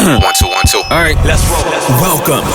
One, two, one, two. All right, let's roll. Welcome.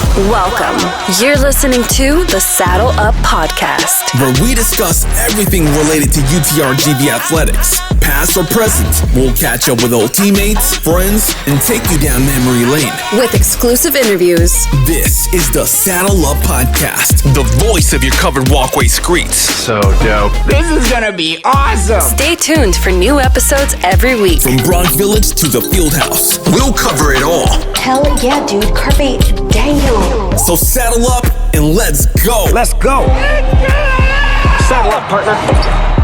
You're listening to the Saddle Up Podcast, where we discuss everything related to UTRGV athletics. Past or present, we'll catch up with old teammates, friends, and take you down memory lane. with exclusive interviews. This is the Saddle Up Podcast. The voice of your covered walkway streets. So dope. This is gonna be awesome. Stay tuned for new episodes every week. From Bronx Village to the Field House, We'll cover it all. Hell yeah, dude. Carpe diem. so saddle up and let's go. Let's go. Saddle up, partner.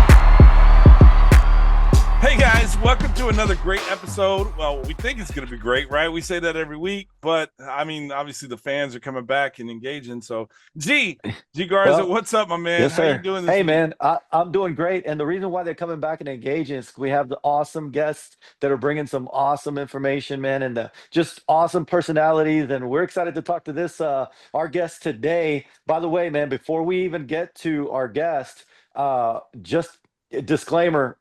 Hey guys, welcome to another great episode. Well, we think it's going to be great, right? We say that every week, but I mean, obviously the fans are coming back and engaging. So, G Garza, what's up, my man? Yes, How sir. you doing this Hey, week? man, I'm doing great. And the reason why they're coming back and engaging is we have the awesome guests that are bringing some awesome information, man, and just awesome personalities. And we're excited to talk to this, our guest today. By the way, man, before we even get to our guest, just a disclaimer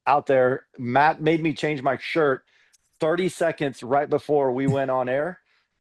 out there, Matt made me change my shirt 30 seconds right before we went on air.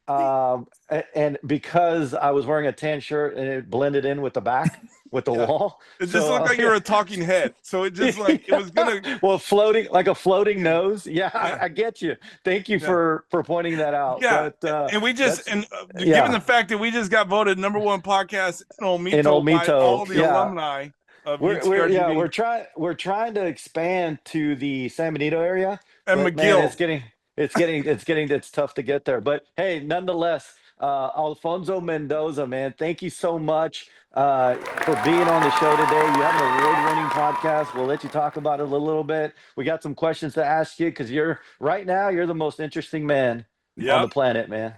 And because I was wearing a tan shirt and it blended in with the back, with the wall. It just looked like you were a talking head. So it just like, it was going to. Well, floating, like a floating nose. Yeah, I get you. Thank you for pointing that out. Yeah, But, and we just, yeah. given the fact that we just got voted #1 podcast in Olmito, by Olmito, all the yeah. alumni of we're UTRGV. we're trying to expand to the San Benito area. And but, McGill. man, it's tough to get there. But hey, nonetheless, Alfonso Mendoza, man, thank you so much for being on the show today. You have an award-winning podcast. We'll let you talk about it a little bit. We got some questions to ask you because you're the most interesting man on Yep. the planet, man.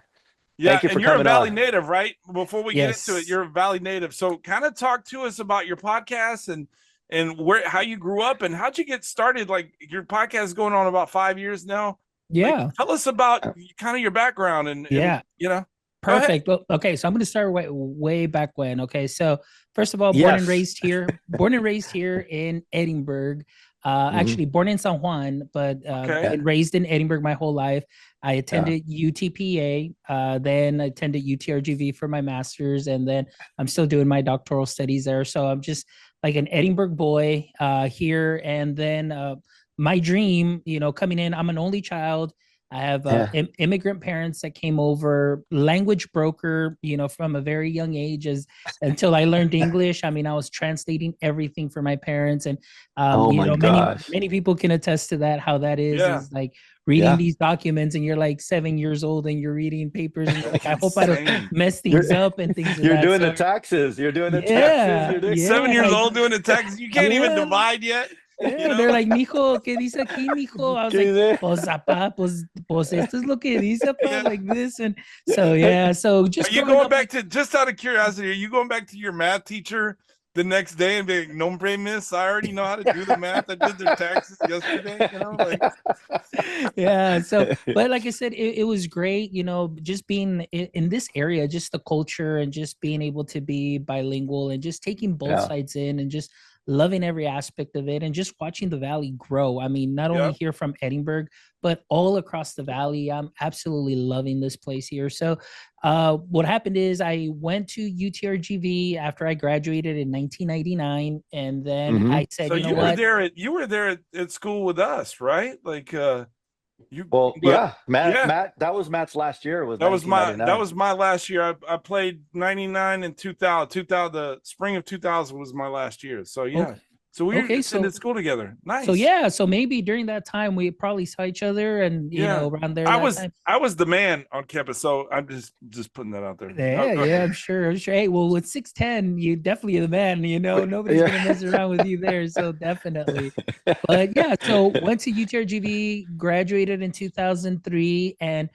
Yeah, Thank you and for you're a coming Valley on. native, right? Before we get into it, Yes. you're a Valley native. So kind of talk to us about your podcast and how you grew up and how'd you get started? Like your podcast is going on about 5 years now. Yeah. Like, tell us about kind of your background and Yeah. you know. Go ahead. Perfect. Well, okay, so I'm going to start way back when. Okay, so first of all, born Yes. and raised here in Edinburgh. Actually, born in San Juan, but Okay. been raised in Edinburgh my whole life. I attended UTPA, then attended UTRGV for my master's, and then I'm still doing my doctoral studies there. So I'm just like an Edinburgh boy here. And then my dream, coming in, I'm an only child. I have immigrant parents that came over, language broker, from a very young age until I learned English. I mean, I was translating everything for my parents. And, many people can attest to that, how that is like reading these documents and you're like 7 years old and you're reading papers and you're like, I hope I don't mess things up and things. You're doing the taxes. You're doing the taxes. You're doing 7 years old doing the taxes. You can't even divide yet. Yeah, they're like, mijo, ¿qué dice aquí, mijo? I was like, pues, apá, pues esto es lo que dice, apá, like this. And so just Are you growing going up- back to, just out of curiosity, are you going back to your math teacher the next day and be like, nombre miss, I already know how to do the math. I did their taxes yesterday, like. Yeah, so but like I said, it was great, just being in this area, just the culture and just being able to be bilingual and just taking both sides in and just loving every aspect of it and just watching the valley grow. I mean, not only here from Edinburgh, but all across the valley. I'm absolutely loving this place here. So what happened is I went to UTRGV after I graduated in 1999. And then I said, So you know you what? were there at school with us, right? Like Matt, that was Matt's last year. That was my last year. I played 99 and 2000. The spring of 2000 was my last year. So yeah. Okay. So we were so in school together. Nice. So maybe during that time we probably saw each other and around there. I was the man on campus, so I'm just putting that out there. Yeah, I'm sure. Hey, well, with 6'10", you definitely are the man. Nobody's gonna mess around with you there. So definitely. But yeah, so went to UTRGV, graduated in 2003, and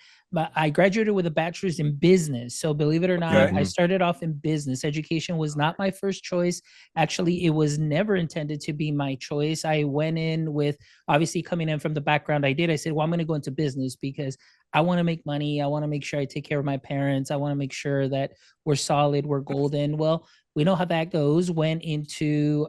I graduated with a bachelor's in business. So believe it or not, I started off in business. Education was not my first choice. Actually, it was never intended to be my choice. I went in with, obviously coming in from the background I did, I said, well, I'm going to go into business because I want to make money. I want to make sure I take care of my parents. I want to make sure that we're solid, we're golden. Well, we know how that goes. Went into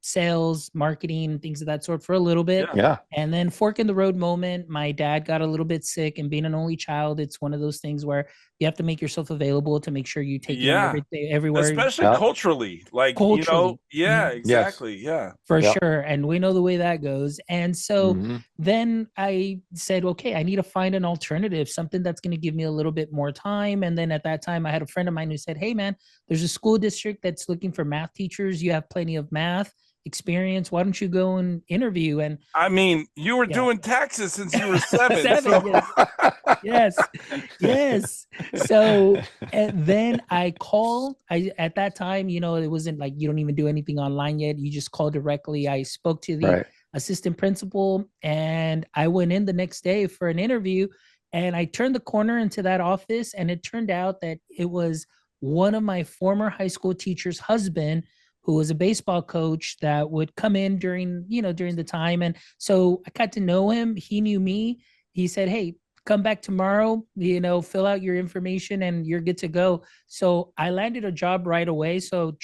sales, marketing, things of that sort for a little bit. Yeah. And then fork in the road moment, my dad got a little bit sick, and being an only child, it's one of those things where you have to make yourself available to make sure you take him everywhere. Especially Yep. culturally. Like, Culturally. yeah, Mhm. exactly. Yeah. For Yep. sure. And we know the way that goes. And so Mhm. then I said, okay, I need to find an alternative, something that's going to give me a little bit more time. And then at that time, I had a friend of mine who said, hey, man, there's a school district that's looking for math teachers. You have plenty of math experience. Why don't you go and interview? And I mean, you were Yeah. doing taxes since you were 7. Seven, so- yes. So and then I called. At that time, it wasn't like you don't even do anything online yet. You just call directly. I spoke to the Right. assistant principal, and I went in the next day for an interview. And I turned the corner into that office, and it turned out that it was one of my former high school teacher's husband, who was a baseball coach, that would come in during the time. And so I got to know him. He knew me. He said, hey, come back tomorrow, fill out your information and you're good to go. So I landed a job right away. So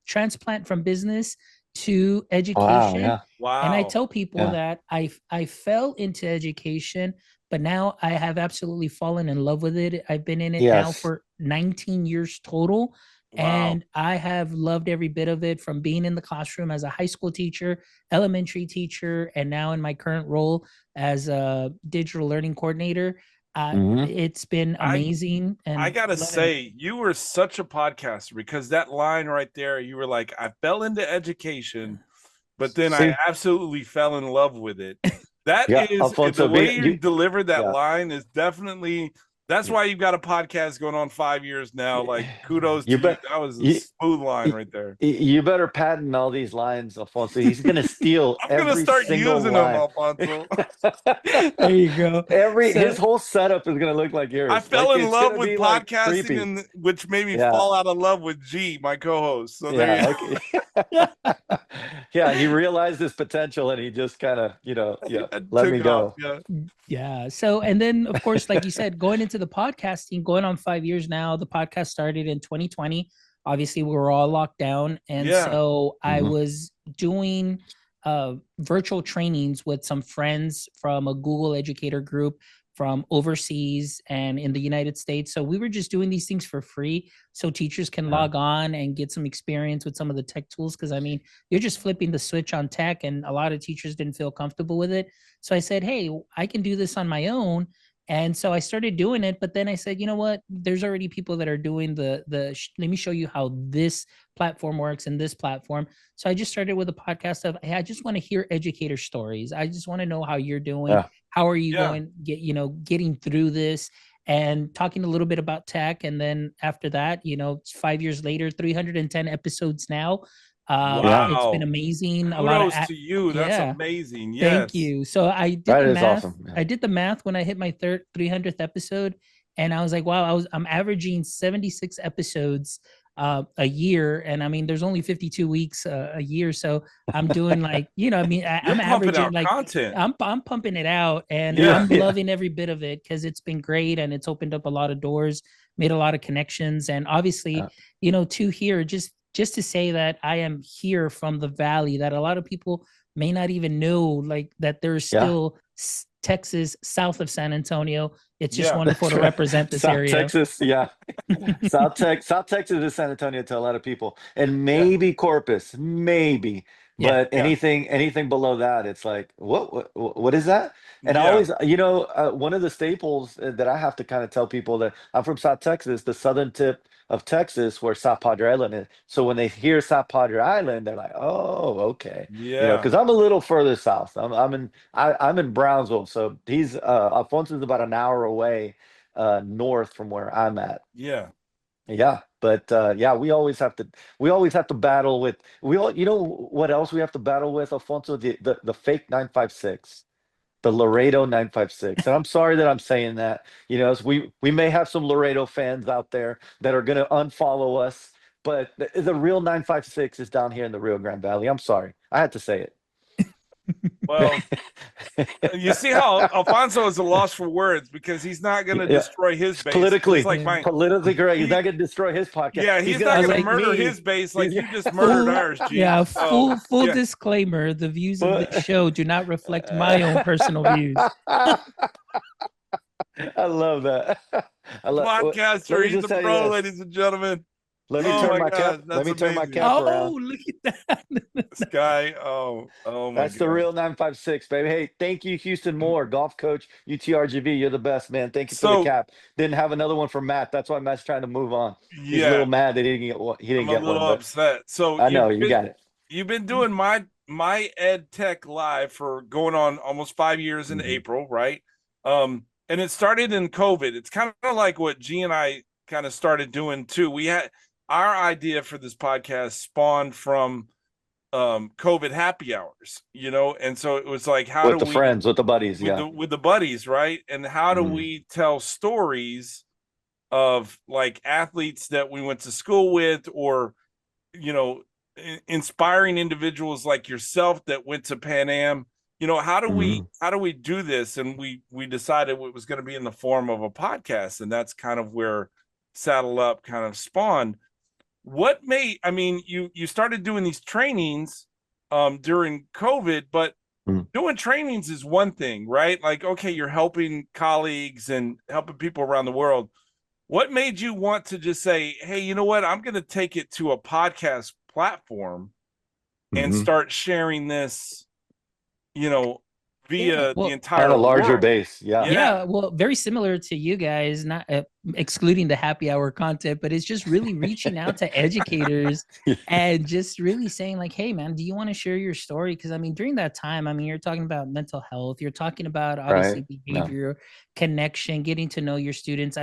transplant from business to education. Yeah. Wow. And I tell people Yeah. that I fell into education, but now I have absolutely fallen in love with it. I've been in it now Yes. for 19 years total. Wow. And I have loved every bit of it, from being in the classroom as a high school teacher, elementary teacher, and now in my current role as a digital learning coordinator. Mhm. It's been amazing. And I gotta love it. say, you were such a podcaster, because that line right there, you were like, I fell into education, but then See? I absolutely fell in love with it. That Yeah, is Alfonso, the way being- you you- delivered that yeah. line is definitely. That's why you've got a podcast going on 5 years now. Like, kudos You to bet- you. That was a you- smooth line right there. You better patent all these lines, Alfonso. He's gonna steal I'm gonna every start single using line. them, Alfonso. There you go. His whole setup is gonna look like yours. I fell Like, in it's love gonna with be, like, podcasting, creepy. and which made me Yeah. fall out of love with G, my co-host. So there Yeah, you okay. Yeah, he realized his potential and he just kind of, let took me it go. off, yeah. Yeah. So, and then of course, like you said, going into the podcasting, going on 5 years now. The podcast started in 2020. Obviously, we were all locked down, and Yeah. so I Mhm. was doing virtual trainings with some friends from a Google educator group from overseas and in the United States. So we were just doing these things for free, so teachers can Yeah. log on and get some experience with some of the tech tools. Because I mean, you're just flipping the switch on tech, and a lot of teachers didn't feel comfortable with it. So I said, hey, I can do this on my own. And so I started doing it, but then I said, you know what? There's already people that are doing let me show you how this platform works and this platform. So I just started with a podcast of, hey, I just want to hear educator stories. I just want to know how you're doing. Yeah. How are you Yeah. getting through this, and talking a little bit about tech. And then after that, 5 years later, 310 episodes now. It's been Wow. amazing. Kudos to you. That's yeah. amazing. Yes. Thank you. So I did That the is math. awesome. Yeah. I did the math when I hit my 300th episode, and I was like, wow, I'm averaging 76 episodes a year. And I mean, there's only 52 weeks a year. So I'm doing like, I'm You're pumping averaging out like, content. I'm pumping it out, and Yeah. I'm Yeah. loving every bit of it, because it's been great and it's opened up a lot of doors, made a lot of connections. And obviously, to here, just to say that I am here from the Valley, that a lot of people may not even know, like, that there's Yeah. still Texas south of San Antonio. It's just Yeah. wonderful to represent this South area. Texas, yeah. South Texas is San Antonio to a lot of people, and maybe Corpus, maybe. Yeah. But Yeah. anything below that, it's like, what is that? And I Yeah. always, one of the staples that I have to kind of tell people, that I'm from South Texas, the southern tip of Texas, where South Padre Island is. So when they hear South Padre Island, they're like, oh, okay. Yeah. Because I'm a little further south. I'm in Brownsville, so he's Alfonso's about an hour away north from where I'm at. Yeah. Yeah, but we always have to battle with what else we have to battle with, Alfonso? The fake 956. The Laredo 956. And I'm sorry that I'm saying that. As we may have some Laredo fans out there that are going to unfollow us, but the real 956 is down here in the Rio Grande Valley. I'm sorry. I had to say it. Well, you see how Alfonso is a loss for words because he's not going to destroy his base. Politically, just like mine. Politically correct. He's not going to destroy his podcast. Yeah, he's not going to like murder me. his base like you just murdered ours, G. Yeah, So, full disclaimer: the views of this show do not reflect my own personal views. I love that. I love podcaster. He's a pro, ladies and gentlemen. Let me turn my cap. Let me turn my cap around. Oh, look at that! This guy. Oh my. That's the real 956, baby. Hey, thank you, Houston Moore, golf coach, UTRGV. You're the best, man. Thank you for the cap. Didn't have another one for Matt. That's why Matt's trying to move on. He's a little mad that he didn't get one. I'm a little upset. So I know you got it. You've been doing my EdTech Live for going on almost 5 years in April, right? And it started in COVID. It's kind of like what G and I kind of started doing too. We had our idea for this podcast spawned from COVID happy hours, and so it was like, how with the friends, with the buddies, with the buddies, right? And how do we tell stories of like athletes that we went to school with, or inspiring individuals like yourself that went to Pan Am? How do we do this? And we decided it was going to be in the form of a podcast, and that's kind of where Saddle Up kind of spawned. What made, you started doing these trainings during COVID, but doing trainings is one thing, right? Like, okay, you're helping colleagues and helping people around the world. What made you want to just say, hey, you know what? I'm going to take it to a podcast platform and start sharing this, via the entire on a larger world. base. Yeah. Well, very similar to you guys, not excluding the happy hour content, but it's just really reaching out to educators and just really saying like, hey man, do you want to share your story? Because during that time, you're talking about mental health, you're talking about obviously behavior, connection, getting to know your students.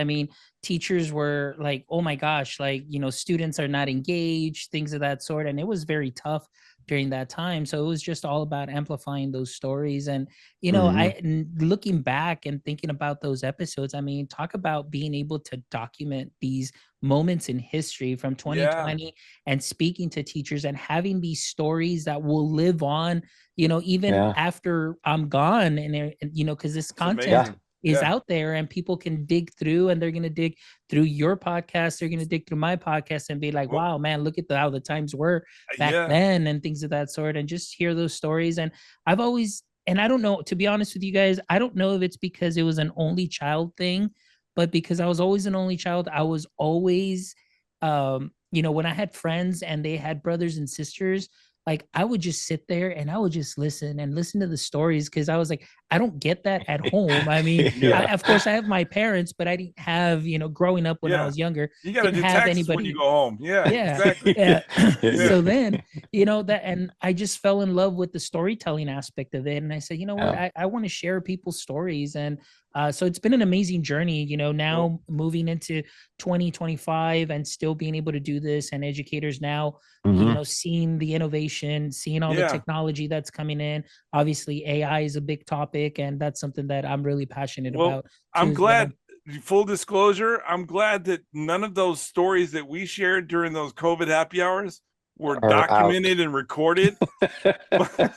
Teachers were like, oh my gosh, like, students are not engaged, things of that sort. And it was very tough during that time. So it was just all about amplifying those stories. And, looking back and thinking about those episodes, talk about being able to document these moments in history from 2020 and speaking to teachers and having these stories that will live on, even after I'm gone. And, because this content is out there and people can dig through, and they're going to dig through your podcast. They're going to dig through my podcast and be like, wow, man, look at how the times were back then and things of that sort, and just hear those stories. And I've always, and I don't know, to be honest with you guys, I don't know if it's because it was an only child thing, but because I was always an only child, I was always, when I had friends and they had brothers and sisters, like I would just sit there and I would just listen to the stories, because I was like, I don't get that at home. Of course, I have my parents, but I didn't have, growing up when I was younger, you got to do taxes when you go home. Exactly. So then, that, and I just fell in love with the storytelling aspect of it. And I said, you know what, I want to share people's stories. And so it's been an amazing journey, now moving into 2025 and still being able to do this, and educators now, seeing the innovation, seeing all the technology that's coming in. Obviously, AI is a big topic, and that's something that I'm really passionate about. I'm glad, full disclosure, I'm glad that none of those stories that we shared during those COVID happy hours were documented and recorded. Because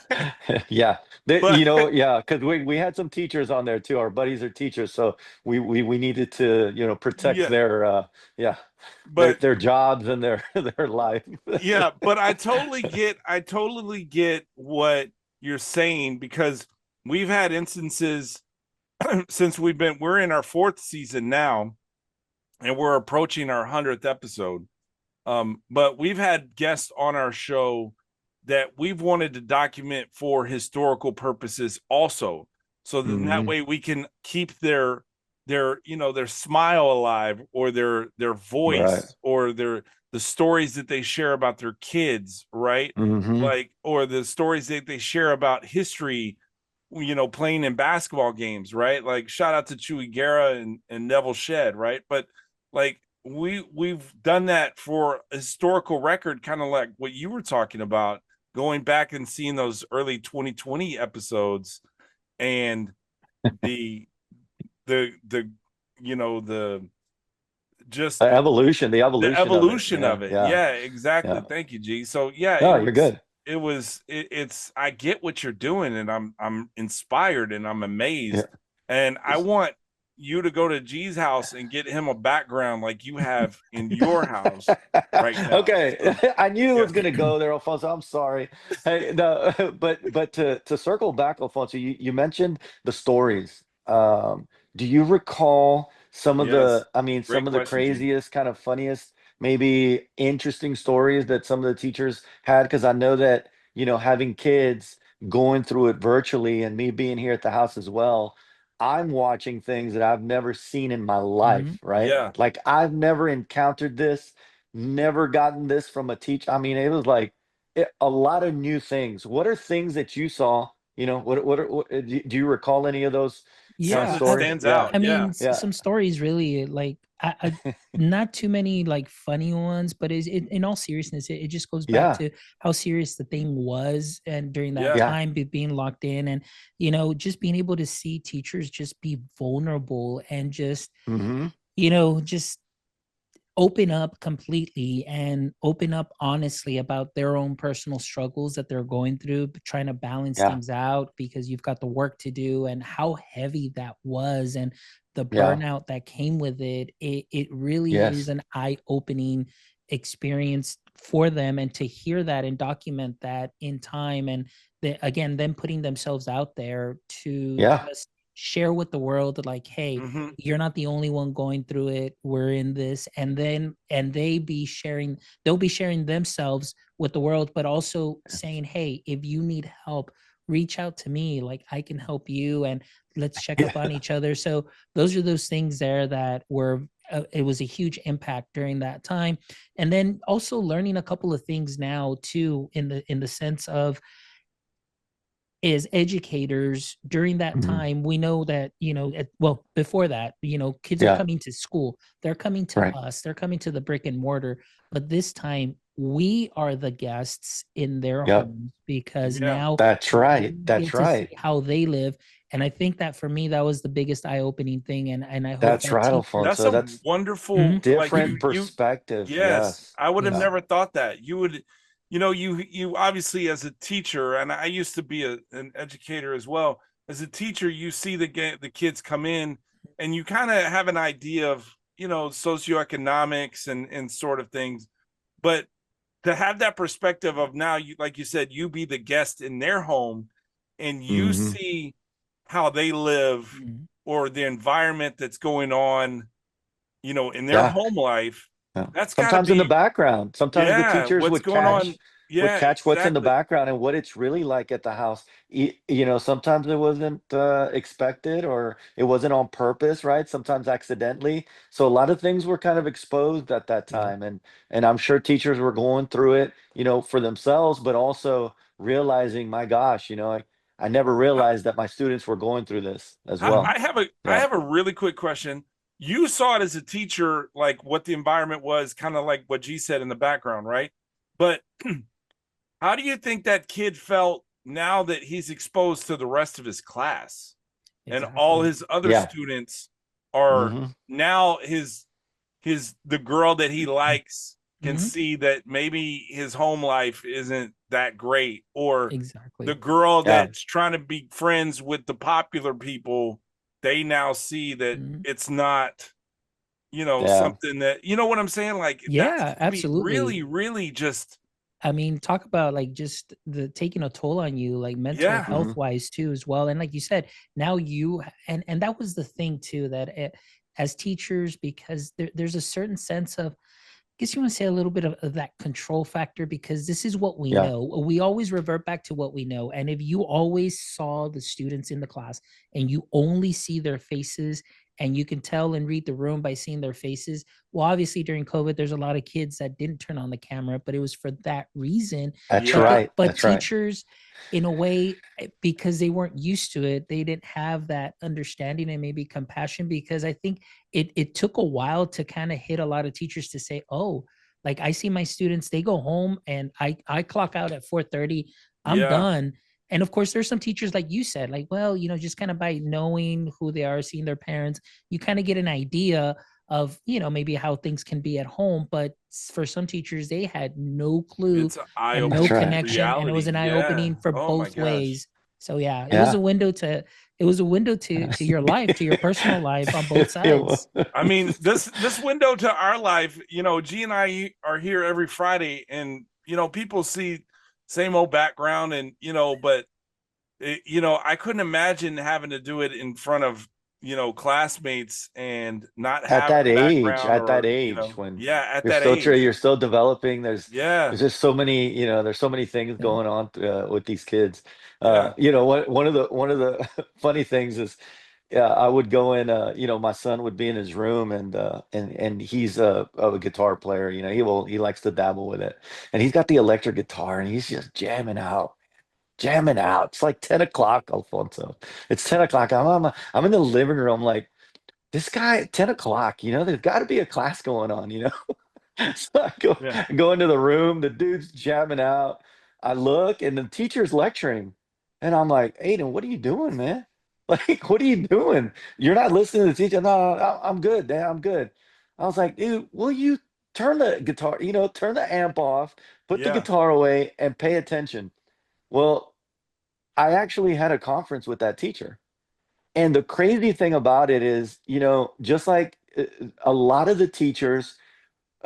we had some teachers on there too. Our buddies are teachers, so we needed to protect their their jobs and their life. But I totally get what you're saying, because we've had instances since we're in our 4th season now, and we're approaching our 100th episode. But we've had guests on our show that we've wanted to document for historical purposes also. So that way we can keep their smile alive, or their voice, or the stories that they share about their kids, right? Like, or the stories that they share about history, playing in basketball games, right? Like, shout out to Chewy Guerra and Neville Shedd, right? But like, we've done that for a historical record, kind of like what you were talking about, going back and seeing those early 2020 episodes, and the evolution of it. Exactly. Thank you, G. So you're good. it's I get what you're doing, and I'm inspired and I'm amazed, and I want you to go to G's house and get him a background like you have in your house right now. Okay, So, I knew it yeah. was going to go there, Alfonso. I'm sorry. Hey, no, but to circle back, Alfonso, you mentioned the stories. Do you recall some of Yes. the, I mean, some Great of the question, G. craziest, kind of funniest, maybe interesting stories that some of the teachers had? Because I know that, having kids going through it virtually and me being here at the house as well, I'm watching things that I've never seen in my life, right? Yeah. Like I've never encountered this, never gotten this from a teacher. I mean, it was like a lot of new things. What are things that you saw? Do you recall any of those kind of Something Yeah, that stories? stands Yeah, out. I Yeah. mean, yeah, some stories really like not too many like funny ones, but in all seriousness, it just goes back yeah, to how serious the thing was, and during that Yeah. yeah. time, being locked in, and just being able to see teachers just be vulnerable and just Mm-hmm. just open up completely and open up honestly about their own personal struggles that they're going through, but trying to balance Yeah, things out because you've got the work to do, and how heavy that was, and the yeah. burnout that came with it. It really is Yes. an eye-opening experience for them, and to hear that and document that in time, and again, them putting themselves out there to Yeah. just share with the world like, hey, Hmm. you're not the only one going through it, we're in this. And they'll be sharing themselves with the world, but also saying, hey, if you need help, reach out to me, like I can help you, and let's check up on Yeah. each other. So those are those things there that were it was a huge impact during that time. And then also learning a couple of things now too, in the sense of, as educators during that Mhm. time, we know that, well, before that, kids are Yeah. coming to school, they're coming to Right. us, they're coming to the brick and mortar, but this time we are the guests in their Yep. homes, because Yeah. now That's they right. That's get to see right. how they live. And I think that for me, that was the biggest eye-opening thing, and I hope That's that right, teachers. That's Alfonso. a That's Mhm. wonderful, like different you perspective. yes, Yes. I would have Yeah. Yes. never thought that. You would, you obviously, as a teacher, and I used to be an educator as well. As a teacher, you see the kids come in, and you kind of have an idea of, socioeconomics and sort of things. But to have that perspective of now, you, like you said, you be the guest in their home, and you Hmm. see how they live, Mhm. or the environment that's going on, in their Yeah. home life. Yeah. That's got to Sometimes in the be, background, sometimes the yeah, teachers what's going on. would Yeah, catch what's in the exactly. background and what it's really like at the house. Sometimes it wasn't expected, or it wasn't on purpose, right? Sometimes accidentally. So a lot of things were kind of exposed at that Yeah. time, and I'm sure teachers were going through it, for themselves, but also realizing, my gosh, I never I, realized that my students were going through this as I well. Mhm. I have a I Yeah. have a really quick question. You saw it as a teacher, like what the environment was, kind of like what G said in the background, right? But how do you think that kid felt now that he's exposed to the rest of his class, and all Exactly. his other Yeah. students are Hmm. now the girl that he likes can Mhm. see that maybe his home life isn't that great, or the Exactly. girl Yeah. that's trying to be friends with the popular people, they now see that Mhm. it's not, Yeah. something that, what I'm saying, like that's Yeah, got to be absolutely. really, really just, I mean, talk about like just the taking a toll on you, like mental yeah. health Hmm. wise too, as well. And like you said, now and that was the thing too, that as teachers, because there's a certain sense of, guess you want to say, a little bit of that control factor, because this is what we Yeah. know. We always revert back to what we know. And if you always saw the students in the class and you only see their faces, and you can tell and read the room by seeing their faces. Well, obviously during COVID, there's a lot of kids that didn't turn on the camera, but it was for that reason. That's Yeah. right. But That's right. teachers, in a way, because they weren't used to it, they didn't have that understanding and maybe compassion, because I think it took a while to kind of hit a lot of teachers to say, oh, like I see my students, they go home and I clock out at 4:30, I'm Yeah. done. And of course, there's some teachers, like you said, like, well, just kind of by knowing who they are, seeing their parents, you kind of get an idea of, maybe how things can be at home. But for some teachers, they had no clue It's an and eye-opening no That's right. connection, and it was reality. an eye Yeah. opening for Oh my both gosh. ways. So yeah, it was Yeah. a window to your life, to your personal life on both It was. sides. I mean, this window to our life, G and I are here every Friday, and people see same old background, and but I couldn't imagine having to do it in front of classmates and not At have that a age, background, at that or age, when yeah, at you're that still age. you're still developing, Yeah, there's just so many, there's so many things Yeah. going on with these kids. yeah, One of the funny things is, yeah, I would go in, my son would be in his room, and he's a guitar player, he likes to dabble with it. And he's got the electric guitar, and he's just jamming out. It's like 10 o'clock, Alfonso. It's 10 o'clock. I'm in the living room, like, this guy at 10 o'clock, there's got to be a class going on. So yeah, I go into the room, the dude's jamming out. I look, and the teacher's lecturing. And I'm like, Aiden, what are you doing, man? Like, what are you doing? You're not listening to the teacher. No, I'm good, Dad. I'm good. I was like, dude, will you turn the guitar, turn the amp off, put the yeah. guitar away, and pay attention? Well, I actually had a conference with that teacher. And the crazy thing about it is, just like a lot of the teachers,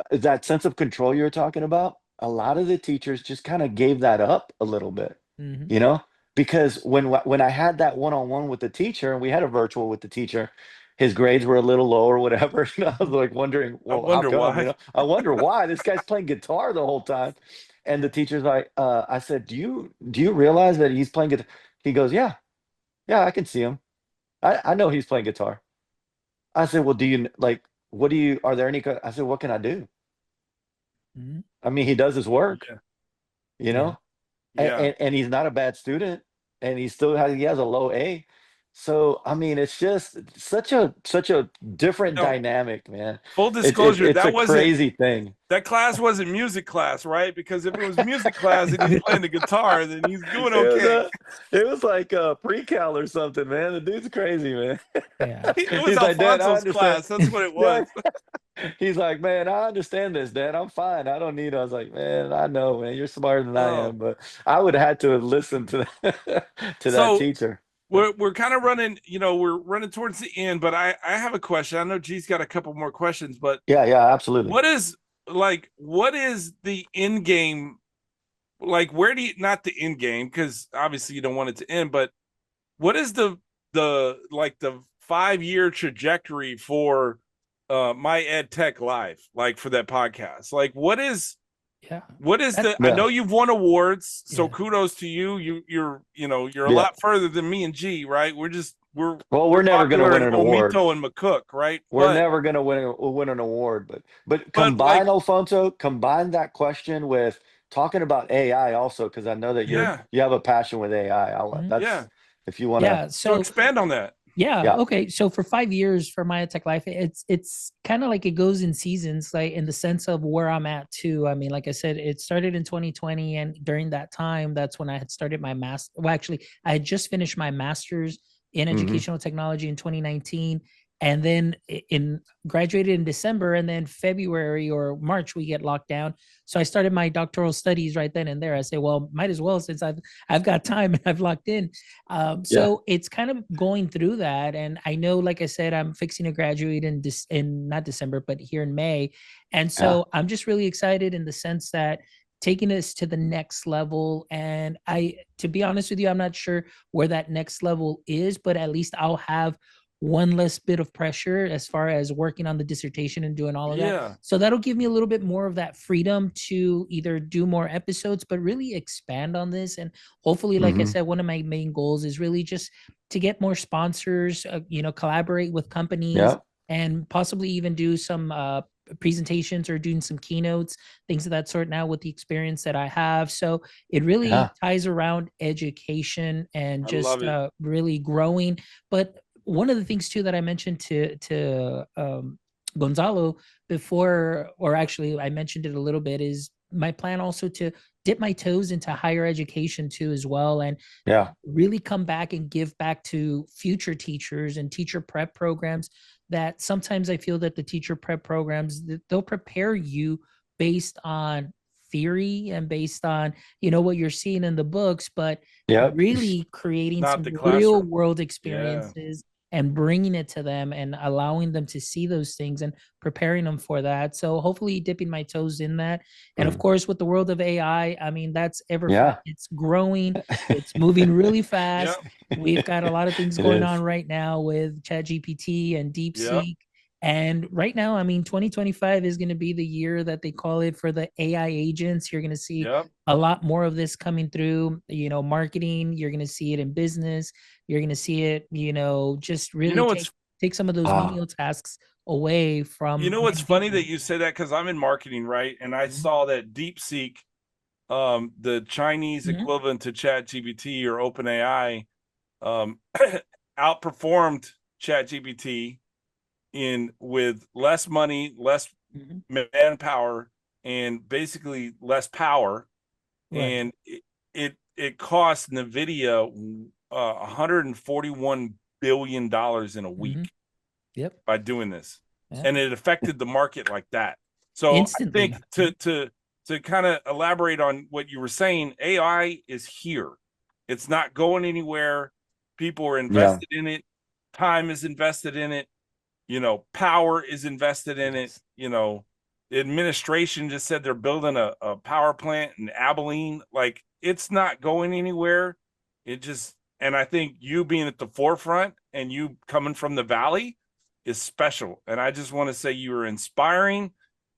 that sense of control you're talking about, a lot of the teachers just kind of gave that up a little bit, Hmm. you know, because when I had that one-on-one with the teacher, and we had a virtual with the teacher, his grades were a little low or whatever. I was like wondering, I well, how wonder come? why. I wonder why this guy's playing guitar the whole time. And the teacher's like, I said, do you realize that he's playing guitar? He goes, yeah, I can see him. I know he's playing guitar. I said, well, do you like, what do you, are there any, I said, what can I do? Hmm. I mean, he does his work, Yeah, you Yeah. know, and, yeah. and he's not a bad student, and he has a low A. So, I mean, it's just such a You different know, dynamic, man. full It's disclosure, it's a crazy thing. that class wasn't music class, right? Because if it was music class and he's playing the guitar, then he's doing It was okay. it was like a pre-cal or something, man. The dude's crazy, man. Yeah. It was He's like, Dad, I Alfonso's understand. class. That's what it Yeah. was. He's like, man, I understand this, Dad. I'm fine. I don't need it. I was like, man, I know, man. You're smarter than I Oh, am, but I would have had to have listened to that, to that so teacher. we're kind of running, we're running towards the end, but I have a question. I know G's got a couple more questions, but Yeah, absolutely. what is the end game? Like, where do you, not the end game, because obviously you don't want it to end, but what is the 5-year trajectory for my EdTech Life, like for that podcast? Like, what is Yeah. I Yeah, know you've won awards, so Yeah. kudos to you. You're a yeah. lot further than me and G, right? We're Well, we're we're never gonna popular win in an award. Omito and McCook, right? We're never gonna win an award, but Like, combine, Alfonso, combine that question with talking about AI also, because I know that yeah, you have a passion with AI. Mhm. yeah. That's, if you want to. Yeah. So So expand on that. yeah, Yeah. okay. So for 5 years for my EdTech Life, it's kind of like it goes in seasons, like in the sense of where I'm at too. I mean, like I said, it started in 2020, and during that time, that's when I had started my master. Well, actually, I had just finished my master's in Hmm. educational technology in 2019, and then in graduated in December, and then February or March we get locked down. So I started my doctoral studies right then and there. I say, well, might as well, since I've got time and I've locked in. Yeah. So it's kind of going through that, and I know, like I said, I'm fixing to graduate in not December, but here in May, and Yeah. so I'm just really excited in the sense that taking us to the next level. And to be honest with you, I'm not sure where that next level is, but at least I'll have one less bit of pressure as far as working on the dissertation and doing all of that. Yeah, So that'll give me a little bit more of that freedom to either do more episodes, but really expand on this. And hopefully, like I Hmm. said, one of my main goals is really just to get more sponsors, collaborate with companies, Yeah. and possibly even do some presentations or doing some keynotes, things of that sort now with the experience that I have. So it really Yeah. ties around education and I just love it. really growing. But one of the things too that I mentioned to Gonzalo before, or actually I mentioned it a little bit, is my plan also to dip my toes into higher education too as well, and Yeah. really come back and give back to future teachers and teacher prep programs, that sometimes I feel that the teacher prep programs, they'll prepare you based on theory and based on, what you're seeing in the books, but Yep. really creating Not some the real classroom. world Yeah. experiences and bringing it to them and allowing them to see those things and preparing them for that. So hopefully dipping my toes in that. And of course, with the world of AI, I mean, that's Yeah. it's growing, it's moving really fast. Yep. We've got a lot of things It going is. on right now with ChatGPT and Yep. DeepSeek. And right now, I mean, 2025 is going to be the year that they call it for the AI agents. You're going to see Yep. a lot more of this coming through, marketing. You're going to see it in business. You're going to see it, just really what's take some of those Ah. menial tasks away from. You know what's many funny people. that you say that, because I'm in marketing, right? And I Mhm. saw that DeepSeek, the Chinese Mhm. equivalent to ChatGPT or OpenAI, outperformed ChatGPT with less money, less Mhm. manpower, and basically less power. Right. And it cost NVIDIA $141 billion in a week Mhm. Yep. by doing this. Yeah. And it affected the market like that. So Instantly. I think to kind of elaborate on what you were saying, AI is here. It's not going anywhere. People are invested in it. Time is invested in it. Power is invested in it. The administration just said they're building a power plant in Abilene. Like, it's not going anywhere. And I think you being at the forefront and you coming from the Valley is special. And I just want to say you are inspiring.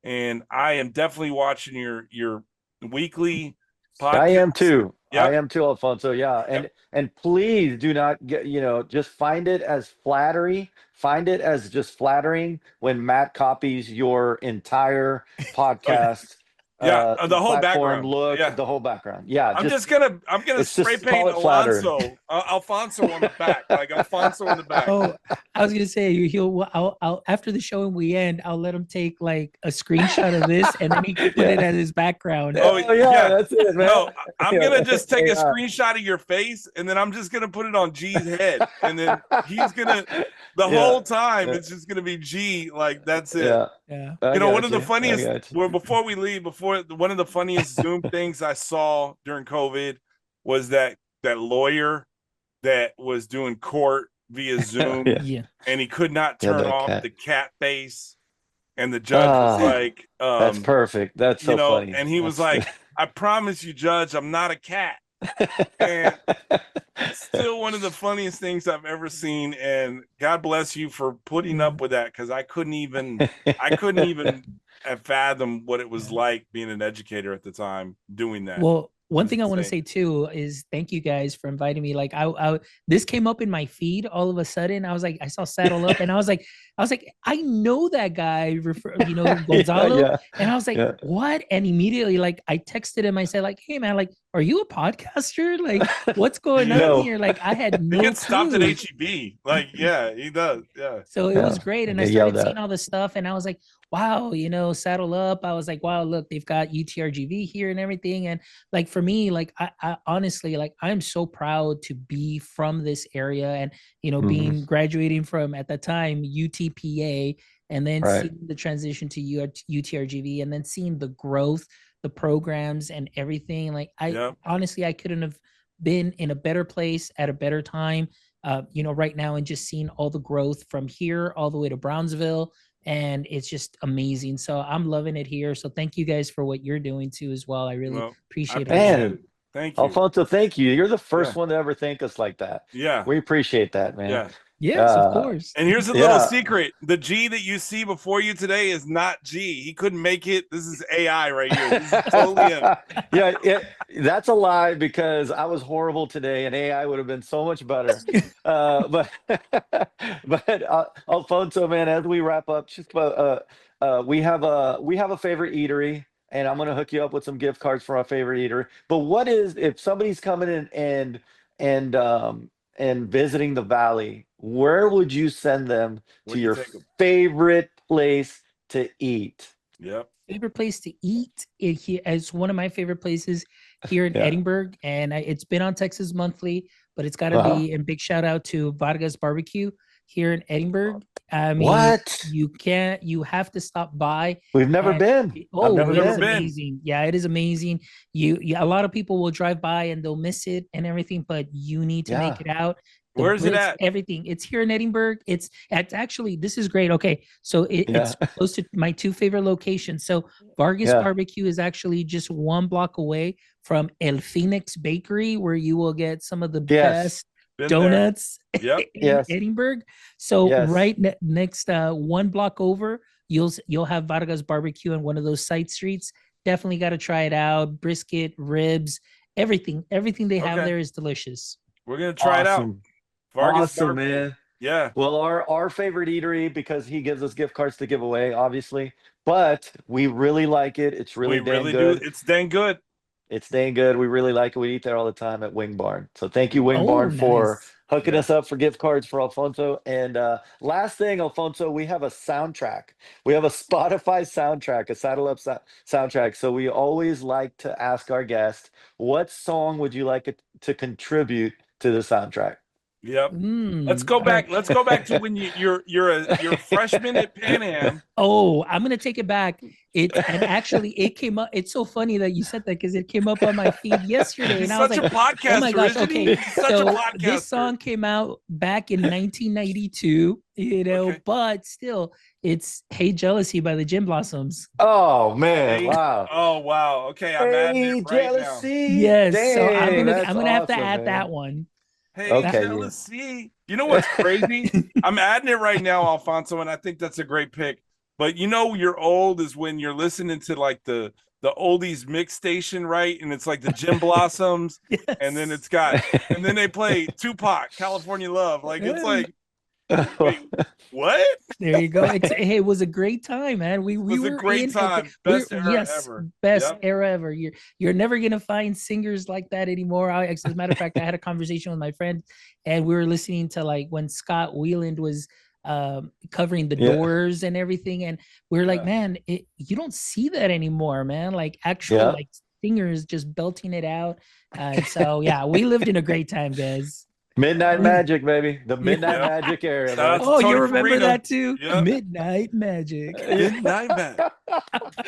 And I am definitely watching your weekly podcast. I am too. Yep. I am too, Alfonso. Yeah. And please do not get, just find it as flattery. Find it as just flattering when Matt copies your entire podcast. Yeah, the whole platform, background. look, Yeah. the whole background. Yeah. I'm gonna it's spray just call paint it flattery. Alfonso on the back, like Alfonso in the back. Oh, I was gonna say I'll after the show and we end, I'll let him take like a screenshot of this and then he can put it as his background. Oh, yeah. That's it, man. No, I'm Yeah, gonna just take a AI. screenshot of your face, and then I'm just gonna put it on G's head, and then he's gonna Yeah. whole time Yeah. it's just gonna be G. Like, that's it. Yeah. Yeah. One of the funniest. Well, before we leave, one of the funniest Zoom things I saw during COVID was that lawyer that was doing court via Zoom, Yeah. and he could not turn that off cat. the cat face, and the judge was like, That's perfect. That's so funny. and he was like, "I promise you, Judge, I'm not a cat." And still one of the funniest things I've ever seen. And God bless you for putting up with that, because I couldn't even fathom what it was like being an educator at the time doing that. Well, one It's thing I want to insane. say too is thank you guys for inviting me. Like I this came up in my feed all of a sudden. I was like, I saw Saddle Up and I was like, I know that guy, Gonzalo. Yeah. And I was like, Yeah. what? And immediately, like, I texted him. I said, like, hey man, like, are you a podcaster? Like, what's going No. on here? Like, I had He no gets stopped at clue. HEB. Like, yeah, he does. Yeah. So it was great. And I They yelled started seeing at. all this stuff and I was like, wow, Saddle Up. I was like, wow, look, they've got UTRGV here and everything. And like, for me, like, I honestly, like, I'm so proud to be from this area and, being graduating from, at that time, UTPA, and then Right. seeing the transition to UTRGV and then seeing the growth, the programs and everything. Like, honestly, I couldn't have been in a better place at a better time, right now, and just seeing all the growth from here all the way to Brownsville. And it's just amazing. So I'm loving it here. So thank you guys for what you're doing too as well. I really appreciate it. Man, thank you. Alfonso, thank you. You're the first one to ever thank us like that. Yeah. We appreciate that, man. Yeah. Yes, of course. And here's a little secret. The G that you see before you today is not G. He couldn't make it. This is AI right here. This is totally him. Yeah, that's a lie, because I was horrible today and AI would have been so much better. But Alfonso, man, as we wrap up, just we have a favorite eatery, and I'm gonna hook you up with some gift cards for our favorite eatery. But what is, if somebody's coming in and visiting the Valley, where would you send them to your favorite place to eat? Yep. Favorite place to eat? It's one of my favorite places here in Edinburgh, and it's been on Texas Monthly, but it's got to be, and big shout out to Vargas Barbecue. here in Edinburgh. I mean, What? you have to stop by. We've never and- been. Oh, I've never it is been. amazing. Yeah, it is amazing. A lot of people will drive by and they'll miss it and everything, but you need to make it out. The Where's it bricks, at? everything. It's here in Edinburgh. It's actually, this is great. Okay, so it's close to my two favorite locations. So Vargas Barbecue is actually just 1 block away from El Phoenix Bakery, where you will get some of the best Been donuts there. Yep. in Edinburgh. So right next 1 block over, you'll have Vargas Barbecue on one of those side streets. Definitely got to try it out. Brisket, ribs, everything they have there is delicious. We're gonna try it out. Vargas awesome, Barbecue. man. Yeah. Well, our favorite eatery, because he gives us gift cards to give away, obviously. But we really like it. It's really good. It's dang good. It's dang good. We really like it. We eat there all the time at Wing Barn. So thank you, Wing Barn, for hooking us up for gift cards for Alfonso. And last thing, Alfonso, we have a soundtrack. We have a Spotify soundtrack, a Saddle Up soundtrack. So we always like to ask our guest, what song would you like to contribute to the soundtrack? Yep. Let's go back. Let's go back to when you're a freshman at Pan Am. Oh, I'm gonna take it back. Actually it came up. It's so funny that you said that, because it came up on my feed yesterday, and I was like, podcaster, "Oh my gosh!" Okay, so a this song came out back in 1992. But still, it's "Hey Jealousy" by the Gin Blossoms. Oh man! Wow. Oh wow. Okay, I'm adding it right Jealousy. now. Yes. Dang, so I'm gonna have to awesome, add man. that one. Hey, Okay, Jealousy. You know what's crazy? I'm adding it right now, Alfonso, and I think that's a great pick. But you're old is when you're listening to like the oldies mix station, right? And it's like the Gin Blossoms, and then and then they play Tupac, California Love. Like it's like, wait, what? There you go. It was a great time, man. We was were a great time. Best era ever. Best era ever. You're never gonna find singers like that anymore. As a matter of fact, I had a conversation with my friend, and we were listening to like when Scott Weiland was covering the Doors and everything, and we were like, man, you don't see that anymore, man. Like actual like singers just belting it out. So we lived in a great time, guys. Midnight Magic, baby. The Midnight Magic era. Oh, you remember Farina. that too? Yeah. Midnight Magic. Midnight Magic.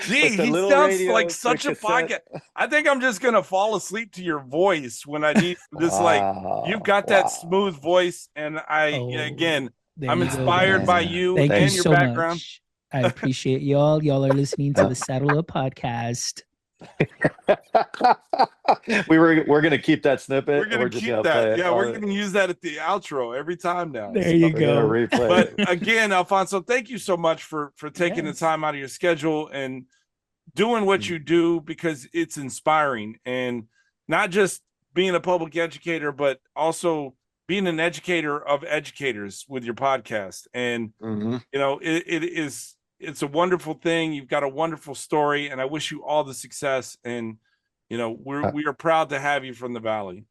Gee, he sounds like such a podcast. I think I'm just gonna fall asleep to your voice when I need this. Like you've got that smooth voice, and I'm inspired by you Thank and you your so background. much. I appreciate y'all. Y'all are listening to the Saddle Up podcast. We're gonna keep that snippet. We're gonna keep that. Yeah, we're gonna use that at the outro every time now. There you go. But again, Alfonso, thank you so much for taking the time out of your schedule and doing what you do, because it's inspiring, and not just being a public educator, but also being an educator of educators with your podcast. And it's a wonderful thing. You've got a wonderful story, and I wish you all the success. And we are proud to have you from the Valley.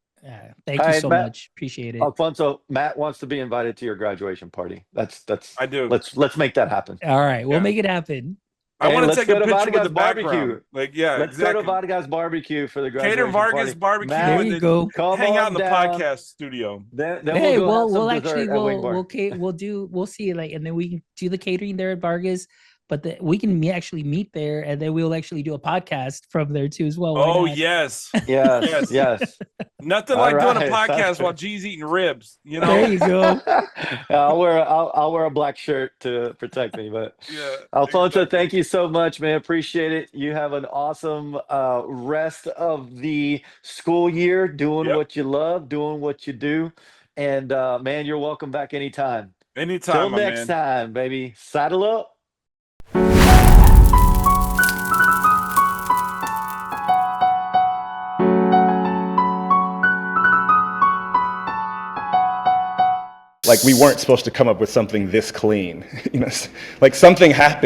Thank you so much. Appreciate it. Alfonso, Matt wants to be invited to your graduation party. That's I do. Let's make that happen. All right, we'll make it happen. I want to take a picture with the background. Let's go to Vargas Barbecue for the graduation Cater Vargas party. Barbecue. There you go. Hang out in the podcast studio. Then we'll see like, and then we can do the catering there at Vargas. But we can actually meet there, and then we'll actually do a podcast from there too as well. Oh yes. Yes. Nothing like doing a podcast while G's eating ribs. There you go. I'll wear a black shirt to protect me. But Alfonso, thank you so much, man. Appreciate it. You have an awesome rest of the school year, doing what you love, doing what you do, and man, you're welcome back anytime. Anytime. Till next time, baby. Saddle up. Like we weren't supposed to come up with something this clean, like something happened.